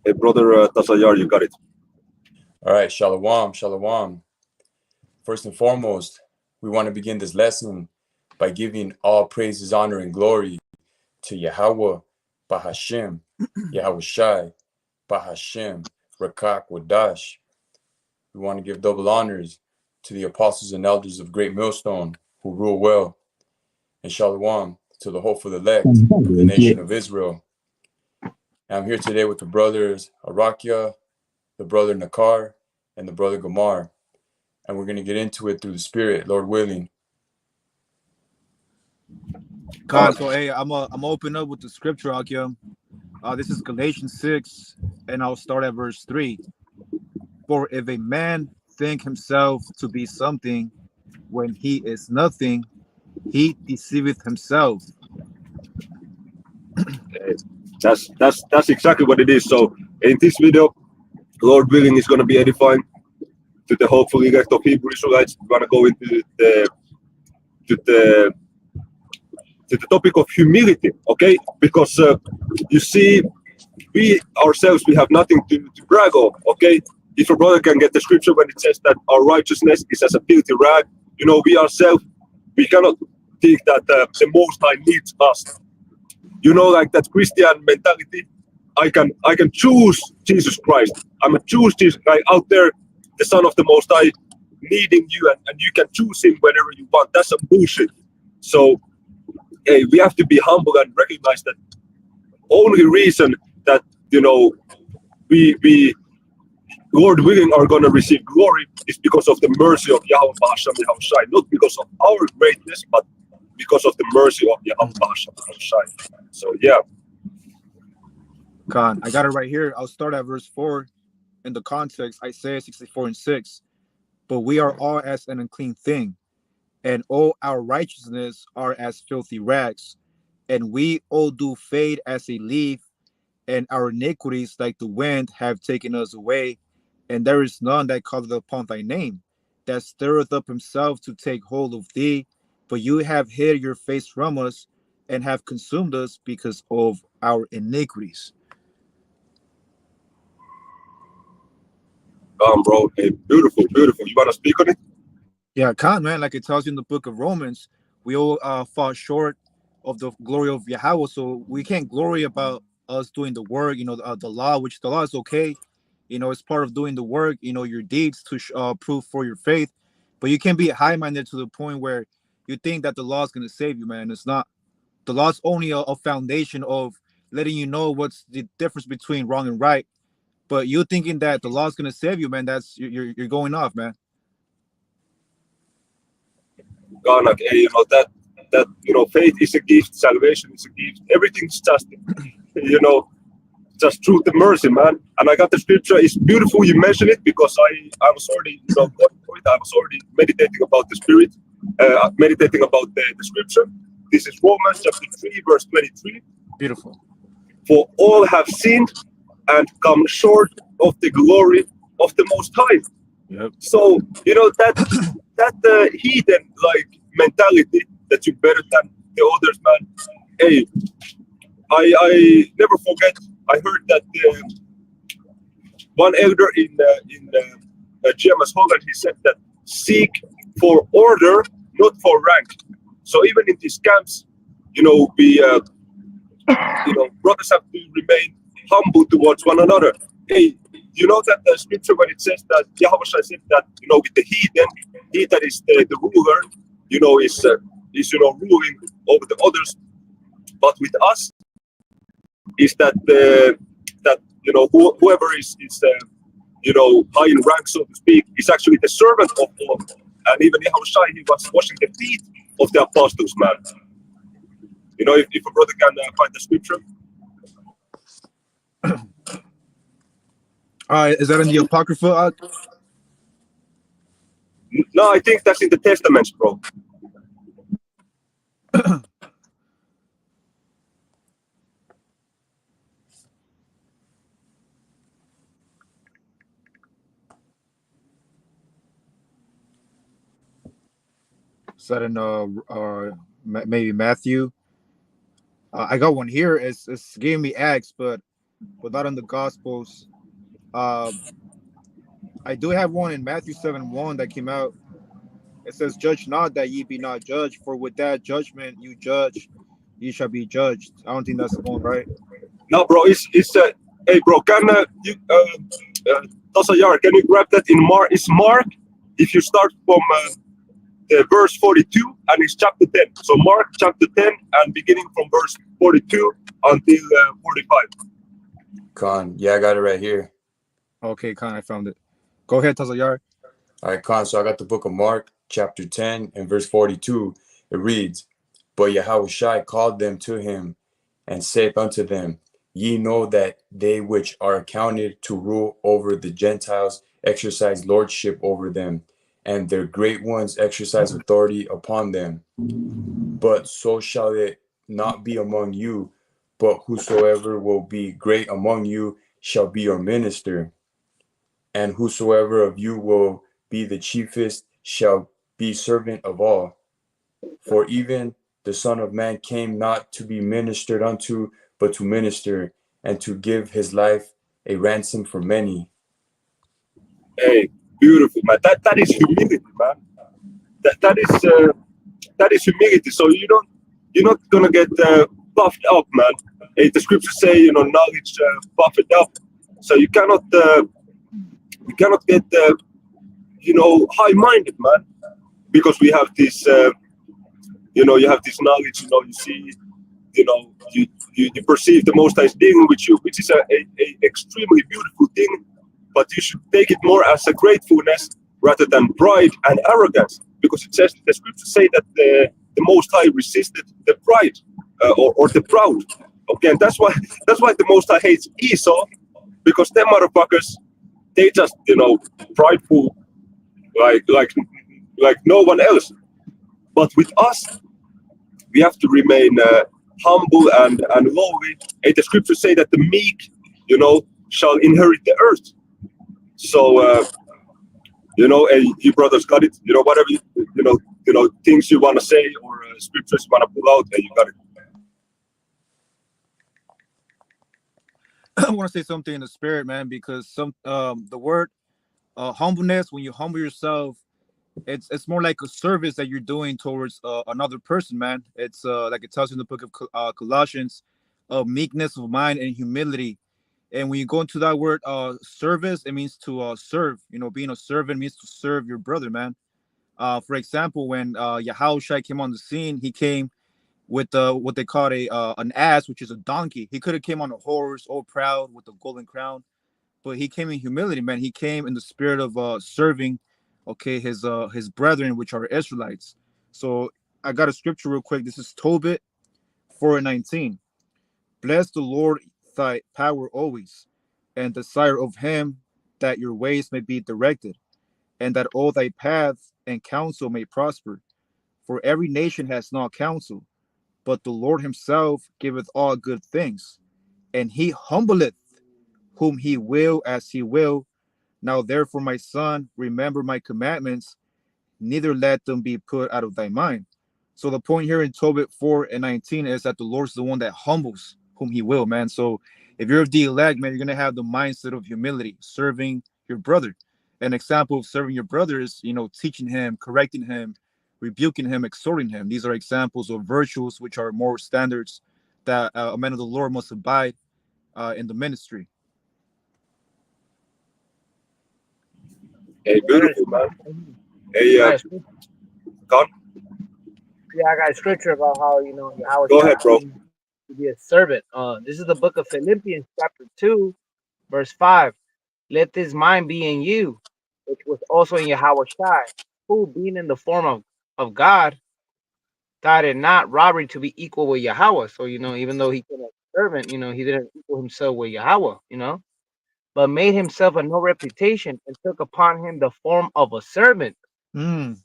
Hey, brother Tasayar, you got it. All right, Shalom, Shalom. First and foremost, we want to begin this lesson by giving all praises, honor, and glory to Yahweh, Bahashem, Yahweh Shai, Bahashem, Rakak, Wadash. We want to give double honors to the apostles and elders of Great Millstone who rule well, and Shalom to the hopeful elect of the nation of Israel. And I'm here today with the brothers Arakia, the brother Nakar, and the brother Gamar. And we're going to get into it through the Spirit, Lord willing. God, so hey, I'm open up with the scripture, Akia. This is Galatians 6, and I'll start at verse 3. For if a man think himself to be something when he is nothing, he deceiveth himself. That's exactly what it is. So in this video, Lord willing, is going to be edifying to the hopeful elect of Hebrew Israelites. We're going to go into to the to the topic of humility, okay? Because you see, we ourselves, we have nothing to brag of, okay? If a brother can get the scripture when it says that our righteousness is as a filthy rag, we ourselves, we cannot think that the Most High needs us. Like that Christian mentality. I can choose Jesus Christ. I'm a choose Jesus guy out there, the Son of the Most High, needing you, and you can choose him whenever you want. That's some bullshit. So hey, we have to be humble and recognize that only reason that we Lord willing are gonna receive glory is because of the mercy of Yahweh Bahasham Yahweh Shai, not because of our greatness, but because of the mercy of Yahweh Bahasham Yahweh Shai. So yeah. God, I got it right here. I'll start at verse 4. In the context, Isaiah 64:6. But we are all as an unclean thing, and all our righteousness are as filthy rags, and we all do fade as a leaf, and our iniquities like the wind have taken us away, and there is none that calleth upon thy name, that stirreth up himself to take hold of thee, but you have hid your face from us, and have consumed us because of our iniquities. Bro, hey, beautiful, beautiful. You wanna speak on it? Yeah, con man, like it tells you in the book of Romans, we all fall short of the glory of Yahweh, so we can't glory about us doing the work. The law, which the law is okay. It's part of doing the work. Your deeds to prove for your faith, but you can't be high-minded to the point where you think that the law is going to save you, man. It's not. The law is only a foundation of letting you know what's the difference between wrong and right. But you thinking that the law is going to save you, man, that's you're going off, man. Garnak, hey, that faith is a gift, salvation is a gift. Everything's just you know just truth and mercy, man. And I got the scripture. It's beautiful you mentioned it because I was already, going for it. I was already meditating about the spirit, meditating about the scripture. This is Romans chapter 3, verse 23. Beautiful. For all have sinned and come short of the glory of the Most High. Yep. So that heathen like mentality that you're better than the others, man. Hey, I never forget. I heard that one elder in GMS Holland, he said that seek for order, not for rank. So even in these camps, we brothers have to remain humble towards one another. Hey, you know that the scripture when it says that Yahweh said that with the heathen, he that is the ruler, is ruling over the others. But with us, is that whoever is high in rank, so to speak, is actually the servant of all. And even Yahushua, he was washing the feet of the apostles, man. If a brother can find the scripture. Is that in the Apocrypha? No, I think that's in the Testaments, bro. Is that in maybe Matthew? I got one here. It's giving me Acts, but but not in the Gospels. Uh, I do have one in Matthew 7:1 that came out. It says, "Judge not that ye be not judged, for with that judgment you judge, ye shall be judged." I don't think that's the one, right? No, bro, it's hey, bro, can you Tasayar, can you grab that in Mark? It's Mark. If you start from the verse 42 and it's chapter 10. So Mark chapter 10 and beginning from verse 42 until 45. Khan, yeah, I got it right here. Okay, Khan, I found it. Go ahead, Tazayar. All right, Khan, so I got the book of Mark, chapter 10 and verse 42. It reads, But Yahushua called them to him and saith unto them, Ye know that they which are accounted to rule over the Gentiles exercise lordship over them, and their great ones exercise authority upon them. But so shall it not be among you, but whosoever will be great among you shall be your minister, and whosoever of you will be the chiefest shall be servant of all. For even the Son of Man came not to be ministered unto, but to minister, and to give his life a ransom for many. Hey, beautiful, man. That is humility, man. That is humility. So you're not gonna get puffed up, man. Hey, the scriptures say, knowledge puffed up. So you cannot get high-minded, man, because we have this you have this knowledge. You see, you perceive the Most High is dealing with you, which is a extremely beautiful thing. But you should take it more as a gratefulness rather than pride and arrogance, because it says the scriptures say that the Most High resisted the pride or the proud. Okay, and that's why the Most High hates Esau, because them motherfuckers, they just prideful like no one else. But with us, we have to remain humble and lowly. And the scriptures say that the meek, shall inherit the earth. So, and you brothers got it. Whatever things you want to say or scriptures you want to pull out, and you got it. I want to say something in the spirit, man, because the word humbleness, when you humble yourself, it's more like a service that you're doing towards another person, man. It's like it tells you in the book of Colossians, meekness of mind and humility. And when you go into that word service, it means to serve. Being a servant means to serve your brother, man. For example, when Yahushua came on the scene, he came with what they call an ass, which is a donkey. He could have came on a horse, all proud with a golden crown, but he came in humility, man. He came in the spirit of serving, okay, his brethren, which are Israelites. So I got a scripture real quick. This is Tobit 4:19. Bless the Lord thy power always, and desire of him that your ways may be directed, and that all thy paths and counsel may prosper. For every nation has not counsel, but the Lord himself giveth all good things, and he humbleth whom he will as he will. Now therefore, my son, remember my commandments, neither let them be put out of thy mind. So the point here in Tobit 4:19 is that the Lord's the one that humbles whom he will, man. So if you're of the elect, man, you're gonna have the mindset of humility, serving your brother. An example of serving your brother is, teaching him, correcting him, rebuking him, exhorting him. These are examples of virtues which are more standards that a man of the Lord must abide in the ministry. Hey, beautiful, man. Hey, God, Yeah, I got a scripture about how how go ahead, bro. to be a servant. This is the book of Philippians, chapter 2, verse 5. Let this mind be in you, which was also in Yahweh Shai, who being in the form of God, thought it not robbery to be equal with Yahweh. So, even though he came as a servant, he didn't equal himself with Yahweh, but made himself of no reputation and took upon him the form of a servant, Mm.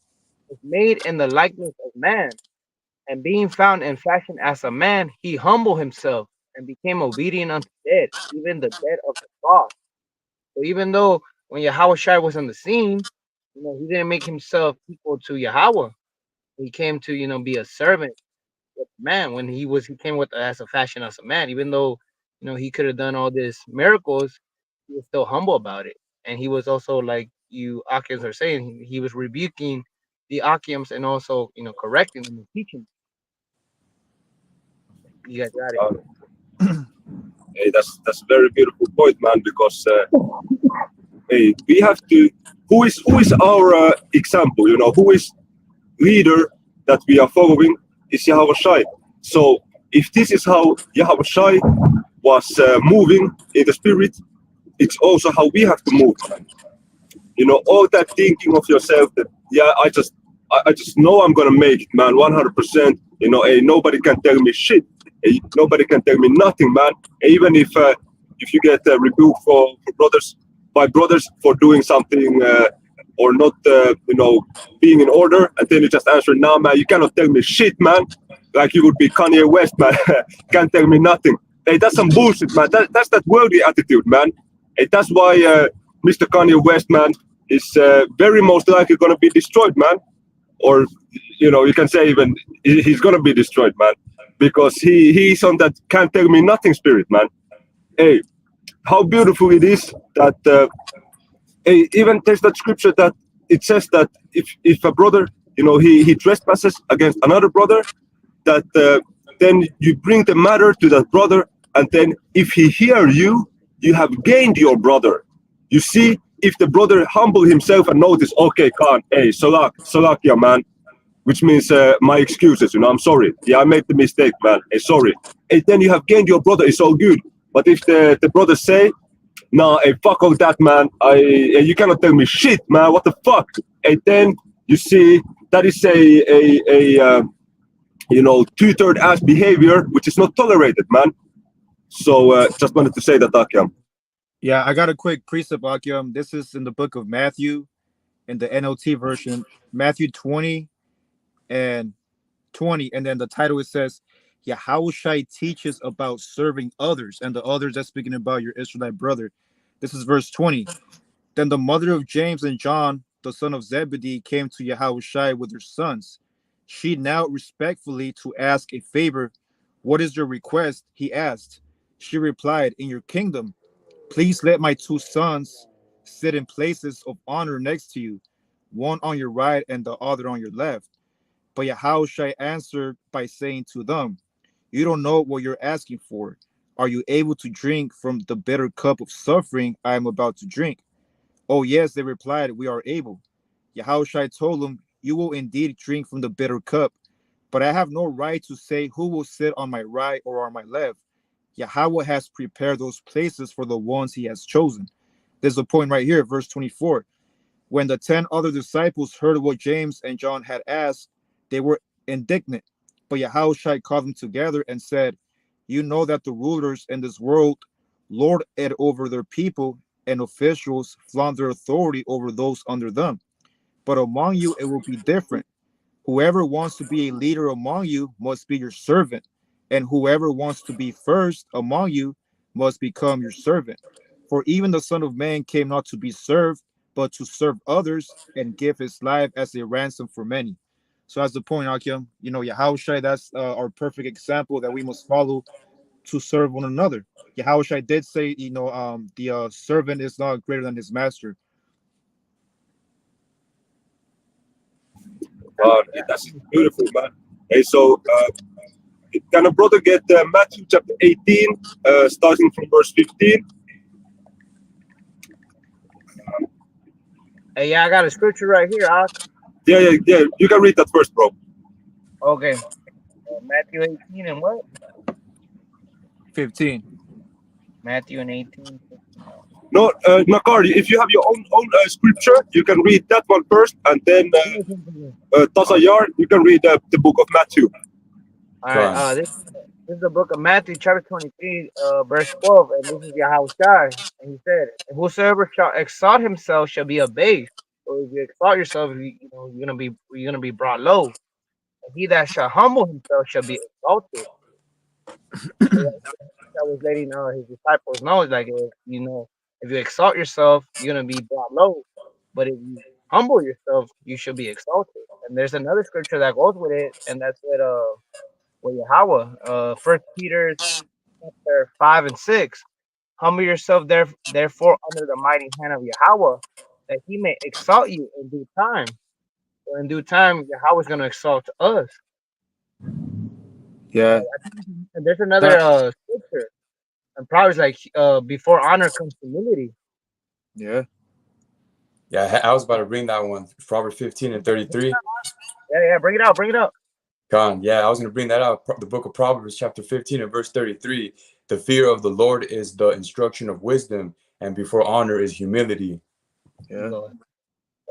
was made in the likeness of man. And being found in fashion as a man, he humbled himself and became obedient unto death, even the death of the cross. So even though when Yahweh Shai was on the scene, he didn't make himself equal to Yahweh. He came to, be a servant with man when he came with as a fashion as a man, even though he could have done all this miracles. He was still humble about it, and he was also like you Akims are saying, he was rebuking the Akims and also correcting them and teaching. You guys got it. Hey, that's a very beautiful point, man. Because hey, we have to. Who is our example? Who is leader that we are following is Yahweh Shai. So if this is how Yahweh Shai was moving in the spirit, it's also how we have to move. All that thinking of yourself that I just know I'm gonna make it, man, 100%. Hey, nobody can tell me shit. Hey, nobody can tell me nothing, man. Even if you get rebuked for brothers by brothers for doing something or not, being in order, and then you just answer, "Nah, man, you cannot tell me shit, man." Like you would be Kanye West, man. Can't tell me nothing. Hey, that's some bullshit, man. That's that worldly attitude, man. Hey, that's why Mr. Kanye West, man, is very most likely going to be destroyed, man. Or, you can say even he's going to be destroyed, man, because he's on that can't tell me nothing spirit, man. Hey, how beautiful it is that hey, even there's that scripture that it says that if a brother, he trespasses against another brother, that then you bring the matter to that brother, and then if he hear you, you have gained your brother. You see, if the brother humble himself and notice, okay, Khan, hey, Salak, yeah, man, which means my excuses, I'm sorry. Yeah, I made the mistake, man. Hey, sorry. Hey, then you have gained your brother. It's all good. But if the brothers say, nah, hey, fuck all that, man. You cannot tell me shit, man. What the fuck? And then you see that is a two-third ass behavior, which is not tolerated, man. So just wanted to say that, Akyam. Yeah, I got a quick precept, Akim. This is in the book of Matthew, in the NLT version, Matthew 20 and 20. And then the title, it says, Yahushai teaches about serving others. And the others, that's speaking about your Israelite brother. This is verse 20. Then the mother of James and John, the son of Zebedee, came to Yahushai with her sons. She knelt respectfully to ask a favor. What is your request? He asked. She replied, in your kingdom, please let my two sons sit in places of honor next to you, one on your right and the other on your left. But Yahushua answered by saying to them, you don't know what you're asking for. Are you able to drink from the bitter cup of suffering I am about to drink? Oh, yes, they replied, we are able. Yahushua told them, you will indeed drink from the bitter cup, but I have no right to say who will sit on my right or on my left. Yahweh has prepared those places for the ones he has chosen. There's a point right here, verse 24. When the 10 other disciples heard what James and John had asked, they were indignant. But Yahushua called them together and said, you know that the rulers in this world lord it over their people, and officials flaunt their authority over those under them. But among you, it will be different. Whoever wants to be a leader among you must be your servant, and whoever wants to be first among you must become your servant. For even the Son of Man came not to be served, but to serve others and give his life as a ransom for many. So that's the point, Akim. Yahushua, that's our perfect example that we must follow to serve one another. Yahushua did say, the servant is not greater than his master. That's beautiful, man. Hey, so can a brother get Matthew chapter 18, starting from verse 15? Hey, yeah, I got a scripture right here. Yeah. You can read that first, bro. Okay. Matthew 18 and what? 15. Matthew and 18. No, Nakari, if you have your own scripture, you can read that one first, and then Tazayar, you can read the book of Matthew. All right. This is the book of Matthew, chapter 23, verse 12, and this is Yahushua. And he said, whosoever shall exalt himself shall be abased. So if you exalt yourself, you're gonna be brought low. And he that shall humble himself shall be exalted. I was letting his disciples know, like, if you exalt yourself, you're gonna be brought low. But if you humble yourself, you should be exalted. And there's another scripture that goes with it, and that's with Yahweh, First Peter chapter 5 and 6. Humble yourself therefore under the mighty hand of Yahweh, that he may exalt you in due time. So in due time, Yahweh is going to exalt us. Yeah. And there's another scripture, and Proverbs like before honor comes humility. Yeah. Yeah, I was about to bring that one. Proverbs 15 and 33. Yeah, bring it out, bring it up. Con, yeah, I was going to bring that out. The book of Proverbs, chapter 15 and verse 33. The fear of the Lord is the instruction of wisdom, and before honor is humility. Yeah. All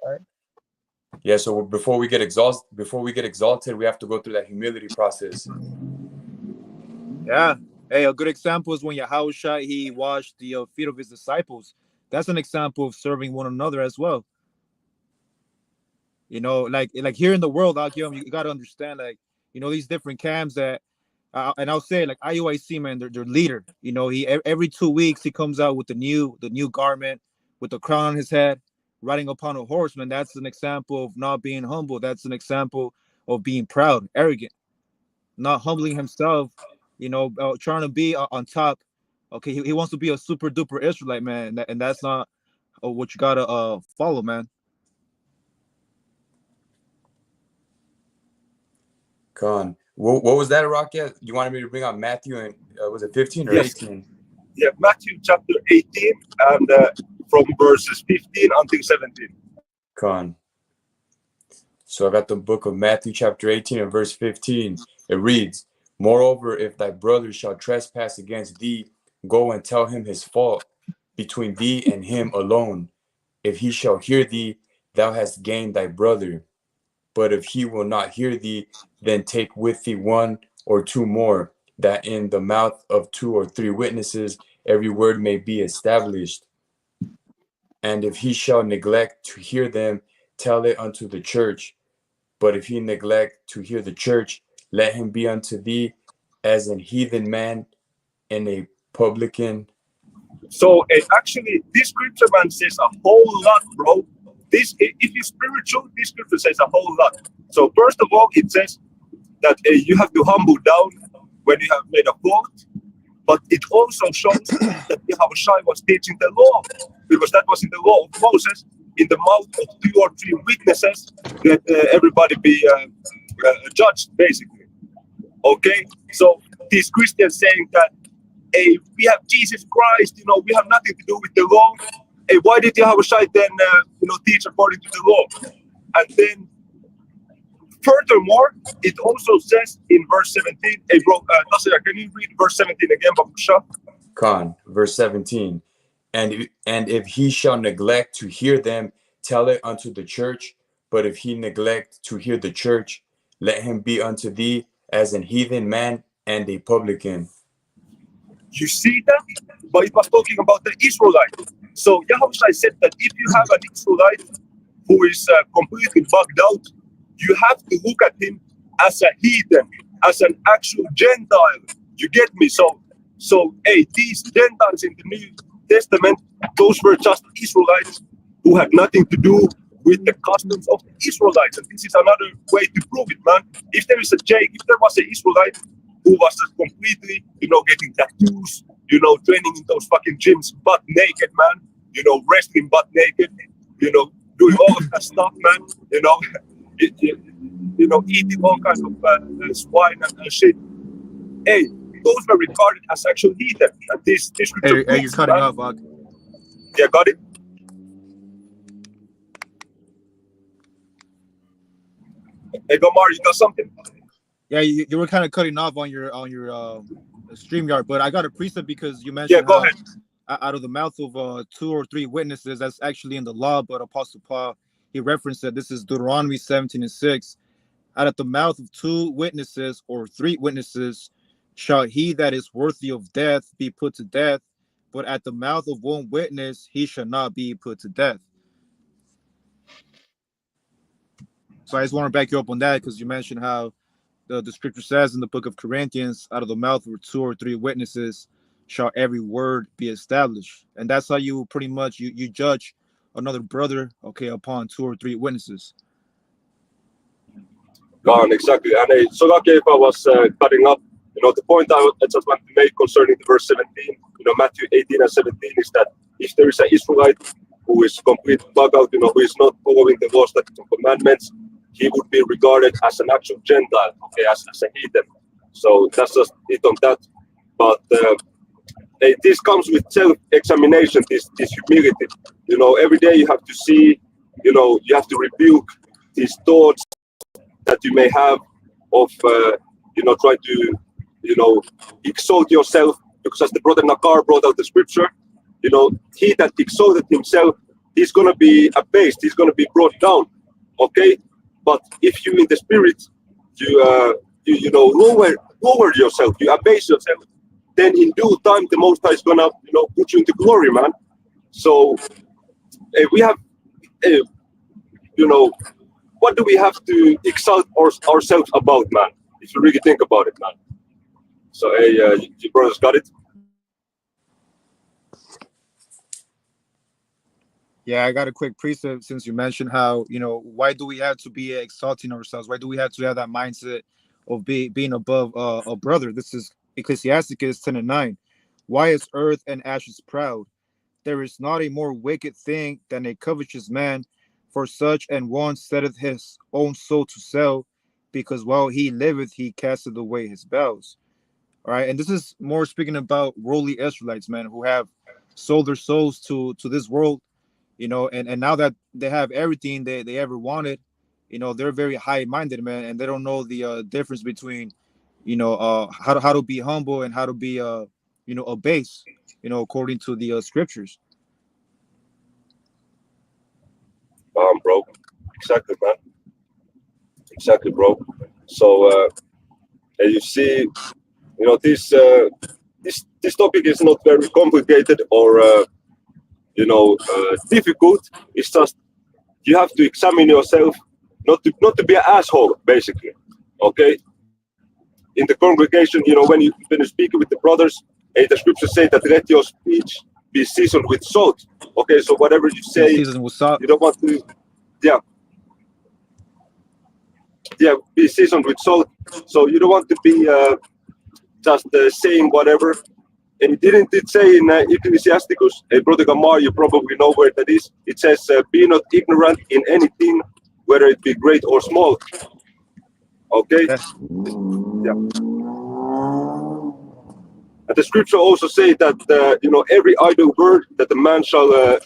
right. Yeah, so before we get exalted, we have to go through that humility process. Yeah. Hey, a good example is when Yahushua, he washed the feet of his disciples. That's an example of serving one another as well. You know, like here in the world, Akim, you got to understand, like, you know, these different camps that, and I'll say, like, IUIC, man, their leader, you know, he every 2 weeks he comes out with the new garment, with the crown on his head, riding upon a horse, man. That's an example of not being humble. That's an example of being proud, arrogant, not humbling himself, you know, trying to be on top. Okay, he wants to be a super duper Israelite, man, and that's not what you gotta follow, man. Con, what was that, Rocket? You wanted me to bring out Matthew and was it 15 or Yes. 18? Yeah, Matthew chapter 18 and from verses 15 until 17. Con. So I got the book of Matthew chapter 18 and verse 15. It reads, moreover, if thy brother shall trespass against thee, go and tell him his fault between thee and him alone. If he shall hear thee, thou hast gained thy brother. But if he will not hear thee, then take with thee one or two more, that in the mouth of 2 or 3 witnesses every word may be established. And if he shall neglect to hear them, tell it unto the church. But if he neglect to hear the church, let him be unto thee as an heathen man and a publican. So actually, this scripture, man, says a whole lot, bro. This, if it's spiritual, this scripture says a whole lot. So first of all, it says that you have to humble down when you have made a fault. But it also shows that Yahushua was teaching the law, because that was in the law of Moses, in the mouth of 2 or 3 witnesses, that everybody be judged, basically. Okay, so these Christians saying that, hey, we have Jesus Christ, you know, we have nothing to do with the law. Hey, why did Yahushua then, teach according to the law? And then, furthermore, it also says in verse 17, hey, bro, Nasir, can you read verse 17 again, Babusha? Con, verse 17. And if he shall neglect to hear them, tell it unto the church. But if he neglect to hear the church, let him be unto thee as an heathen man and a publican. You see that? But it was talking about the Israelite. So Yahushua said that if you have an Israelite who is completely bugged out, you have to look at him as a heathen, as an actual Gentile. You get me? So hey, these Gentiles in the New Testament, those were just Israelites who had nothing to do with the customs of the Israelites. And this is another way to prove it, man. If there was an Israelite who was just completely, getting tattoos, training in those fucking gyms butt naked, man, wrestling butt naked, doing all of that stuff, man, eating all kinds of swine and shit. Hey, those were regarded as actual heathen. And this Hey, you're cutting off, Ak. Yeah, got it. Hey, Gomar, you got something? Yeah, you were kind of cutting off on your StreamYard, but I got a precept because you mentioned go ahead. Out of the mouth of 2 or 3 witnesses, that's actually in the law, but Apostle Paul, he referenced that this is Deuteronomy 17 and 6. Out of the mouth of 2 witnesses or 3 witnesses shall he that is worthy of death be put to death, but at the mouth of 1 witness he shall not be put to death. So I just want to back you up on that because you mentioned how the scripture says in the book of Corinthians, out of the mouth of 2 or 3 witnesses shall every word be established. And that's how you pretty much you judge another brother, okay, upon 2 or 3 witnesses. Gone, exactly. And so lucky if I was cutting up, The point I just want to make concerning the verse 17, Matthew 18 and 17 is that if there is an Israelite who is complete bug out, who is not following the laws, statutes, and commandments, he would be regarded as an actual Gentile, okay, as a heathen. So that's just it on that. But this comes with self-examination, this humility. Every day you have to see, you have to rebuke these thoughts that you may have of, trying to, exalt yourself. Because as the brother Nakar brought out the scripture, he that exalted himself, he's going to be abased, he's going to be brought down, okay? But if you in the spirit, you lower yourself, you abase yourself, then in due time the Most High is going to, put you into glory, man. So we have, what do we have to exalt ourselves about, man? If you really think about it, man. So, you brothers got it? Yeah, I got a quick precept since you mentioned how, why do we have to be exalting ourselves? Why do we have to have that mindset of being above a brother? This is Ecclesiasticus 10:9. Why is earth and ashes proud? There is not a more wicked thing than a covetous man, for such an one setteth his own soul to sell, because while he liveth, he casteth away his bells. All right, and this is more speaking about worldly Israelites, man, who have sold their souls to this world, and now that they have everything they ever wanted, they're very high-minded, man, and they don't know the difference between, how to be humble and how to be, abase, according to the scriptures. Bro, exactly, man. Exactly, bro. So, you see, this topic is not very complicated or difficult. It's just you have to examine yourself, not to be an asshole, basically. Okay. In the congregation, when you speak with the brothers, the scriptures say that let your speech be seasoned with salt. Okay, so whatever you say, Seasoned with salt. you don't want to, be seasoned with salt. So you don't want to be just saying whatever. And didn't it say in Ecclesiasticus, Brother Gamar, you probably know where that is. It says, "Be not ignorant in anything, whether it be great or small." Okay. Yes. Yeah. And the scripture also say that every idle word that the man shall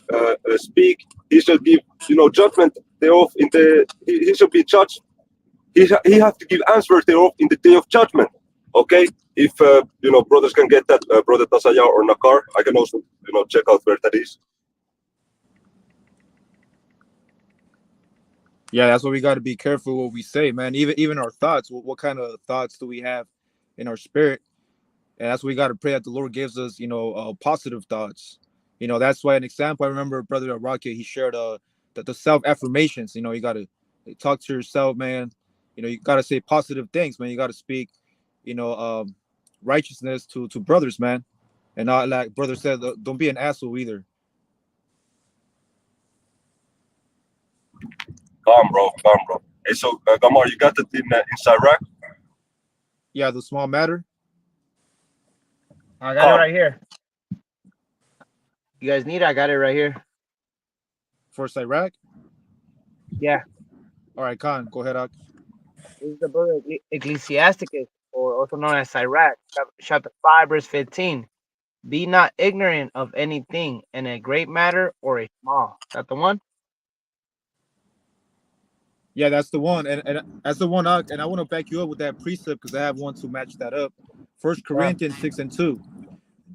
speak, he shall give judgment thereof he shall be judged. He have to give answers thereof in the day of judgment. Okay, if brothers can get that, Brother Tasaya or Nakar, I can also check out where that is. Yeah, that's why we got to be careful what we say, man. Even our thoughts. What kind of thoughts do we have in our spirit? And that's what we got to pray that the Lord gives us, positive thoughts. That's why an example. I remember Brother Rocky, he shared the self affirmations. You got to talk to yourself, man. You got to say positive things, man. You got to speak, righteousness to brothers, man. And not like brother said, don't be an asshole either. Calm, bro. Hey, so Gamar, you got it in Iraq? Yeah, the small matter. I got it right here. You guys need it? I got it right here. For Iraq? Yeah. All right, Khan, go ahead, Ak. This is the book of Ecclesiasticus, or also known as Sirach, chapter 5, verse 15. Be not ignorant of anything in a great matter or a small. Is that the one? Yeah, that's the one, and that's the one, Ak. And I want to back you up with that precept because I have one to match that up. 1 Corinthians 6:2.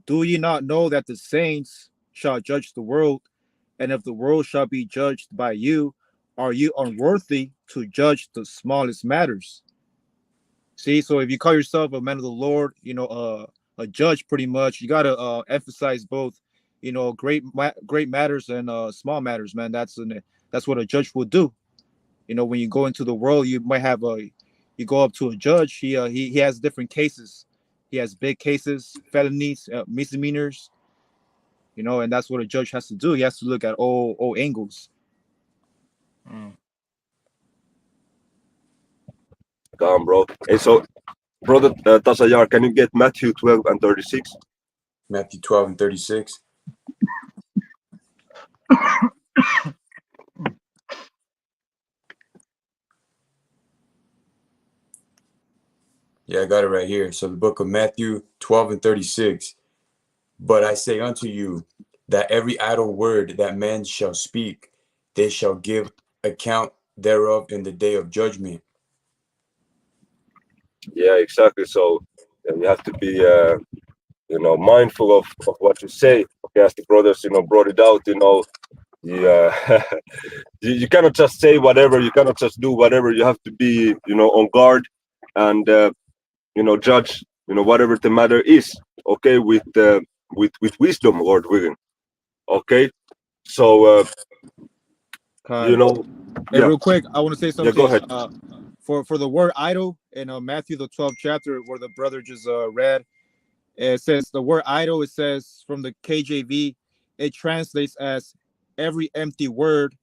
Do ye not know that the saints shall judge the world, and if the world shall be judged by you, are you unworthy to judge the smallest matters? See, so if you call yourself a man of the Lord, a judge, pretty much, you gotta emphasize both, great matters and small matters, man. That's what a judge would do. When you go into the world, you might have you go up to a judge. He has different cases. He has big cases, felonies, misdemeanors. And that's what a judge has to do. He has to look at all angles. Calm, bro. Hey, so Brother Tasayar, can you get Matthew 12 and 36? Matthew 12 and 36. Yeah, I got it right here. So the book of Matthew 12 and 36. But I say unto you that every idle word that man shall speak, they shall give account thereof in the day of judgment. Yeah, exactly. So you have to be, mindful of what you say. Okay, as the brothers, brought it out. You, you cannot just say whatever. You cannot just do whatever. You have to be, on guard and judge, whatever the matter is. Okay, with wisdom, Lord willing. Okay, so Hey, yeah, real quick, I want to say yeah. Go something. ahead. For the word idol in Matthew the 12th chapter, where the brother just read, it says the word idol. It says from the KJV, it translates as every empty word.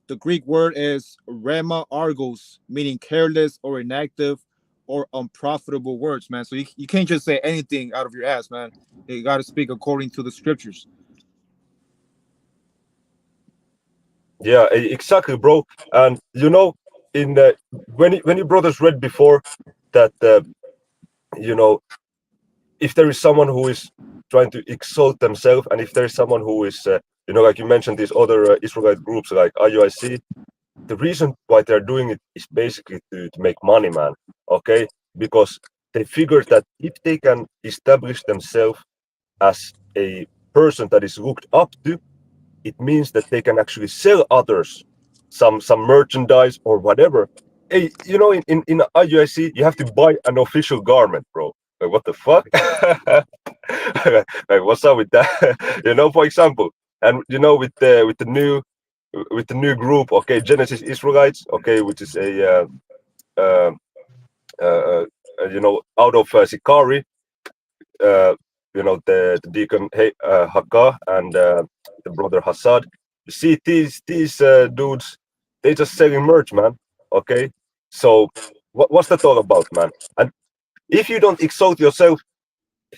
The Greek word is rema argos, meaning careless or inactive or unprofitable words, man. So you can't just say anything out of your ass, man. You got to speak according to the scriptures. Yeah, exactly, bro. And in when you brothers read before that, you know, if there is someone who is trying to exalt themselves, and if there is someone who is, like you mentioned, these other Israelite groups like IUIC, the reason why they're doing it is basically to make money, man. Okay, because they figure that if they can establish themselves as a person that is looked up to, it means that they can actually sell others some merchandise or whatever. Hey, in IUIC, you have to buy an official garment, bro. Like, what the fuck? Like, what's up with that? For example, and with the new group, okay, Genesis Israelites, okay, which is a uh, out of Sikari, uh, the deacon Hakka and the brother Hassad. You see, these dudes, they just selling merch, man. Okay, so what's that all about, man? And if you don't exalt yourself,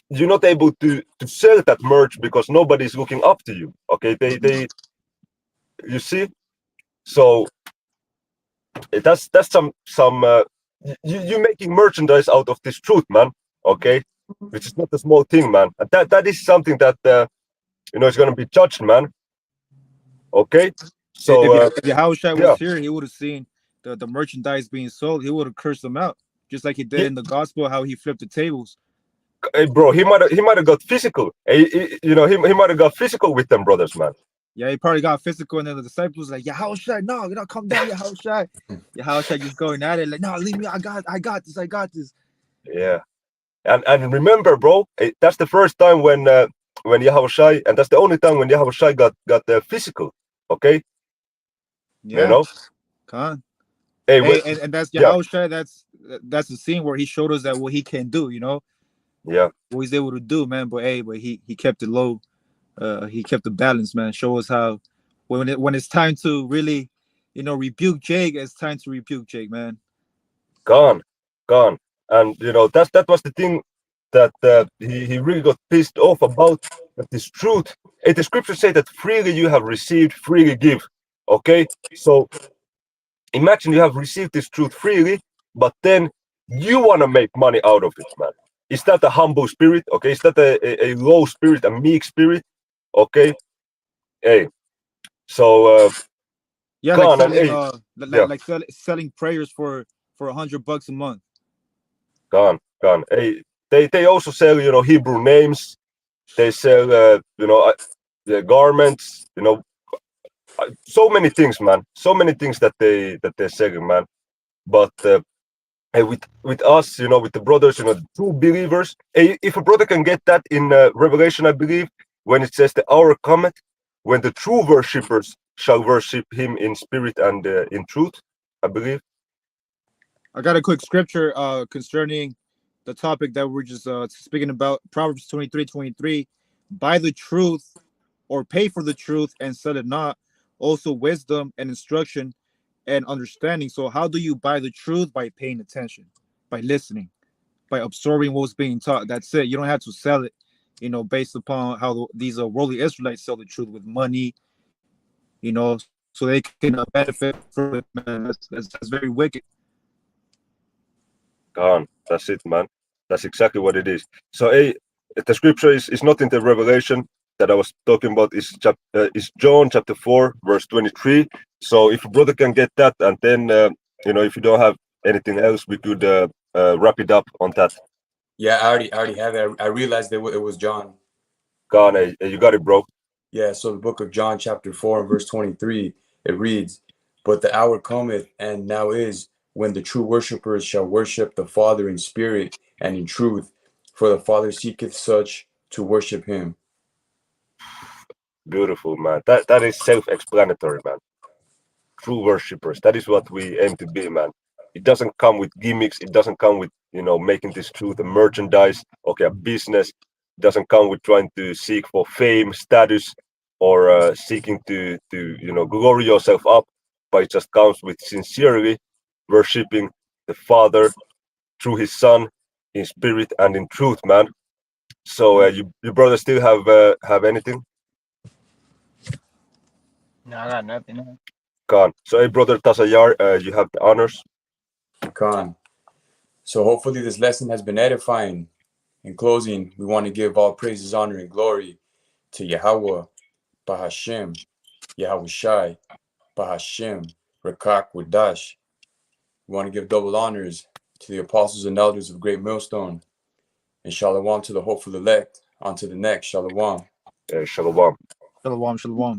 you're not able to sell that merch because nobody's looking up to you. Okay, they you see, so that's some you making merchandise out of this truth, man. Okay, which is not a small thing, man. And that is something that is going to be judged, man. Okay, so If Yahushua yeah, was here, he would have seen the merchandise being sold. He would have cursed them out, just like he did yeah, in the gospel, how he flipped the tables. hey, bro, he might have got physical. He might have got physical with them brothers, man. Yeah, he probably got physical, and then the disciples like, Yahushua, no, you don't come down, Yahushua. Yahushua just going at it like, no, leave me, I got this. Yeah, and remember, bro, that's the first time when Yahushai, and that's the only time when Yahushai got physical. Okay, you Yeah, know. come on. Hey, Hey, and that's yeah, Yahushua. That's the scene where he showed us that what he can do, yeah. what he's able to do, man. But he kept it low. He kept the balance, man. Show us how when it's time to really, rebuke Jake, it's time to rebuke Jake, man. Gone, gone. And that was the thing that he really got pissed off about, that this truth. And the scriptures say that freely you have received, freely give. Okay, so imagine you have received this truth freely, but then you want to make money out of it, man. Is that a humble spirit? Okay, is that a low spirit, a meek spirit? Okay, hey, so Yeah, like gone. And selling hey, yeah, selling prayers for $100 a month. gone, gone. Hey, they also sell Hebrew names. They sell the garments. So many things, man. So many things that they're selling, man. But hey, with us, with the brothers, the true believers. Hey, if a brother can get that in Revelation, I believe, when it says the hour cometh, when the true worshippers shall worship Him in spirit and in truth, I believe. I got a quick scripture concerning the topic that we're just speaking about. Proverbs 23:23. Buy the truth or pay for the truth and sell it not. Also wisdom and instruction and understanding. So how do you buy the truth? By paying attention, by listening. by absorbing what was being taught. That's it. You don't have to sell it, based upon how these worldly Israelites sell the truth with money, so they can benefit from it. Man. That's very wicked. Gone. That's it, man. That's exactly what it is. So, the scripture is not in the Revelation that I was talking about. Is John chapter 4, verse 23. So, if a brother can get that, and then if you don't have anything else, we could wrap it up on that. Yeah, I already have it. I realized it was John. Gone. You got it, bro. Yeah, so the book of John, chapter 4, verse 23, it reads, "But the hour cometh, and now is, when the true worshipers shall worship the Father in spirit and in truth, for the Father seeketh such to worship him." Beautiful, man. That is self-explanatory, man. True worshippers. That is what we aim to be, man. It doesn't come with gimmicks. It doesn't come with making this truth a merchandise, okay, a business. It doesn't come with trying to seek for fame, status, or seeking to glory yourself up. But it just comes with sincerely worshiping the Father through His Son in spirit and in truth, man. So you brother still have anything? No, I got nothing. Gone. So, hey, brother Tasayar, you have the honors. Khan. So hopefully this lesson has been edifying. In closing, we want to give all praises, honor, and glory to Yahweh, Bahashem, Yahweh Shai, Bahashem, Rakak Wadash. We want to give double honors to the apostles and elders of Great Millstone, and Shalom to the hopeful elect. On to the next. Shalom. Shalom. Shalom, shalom.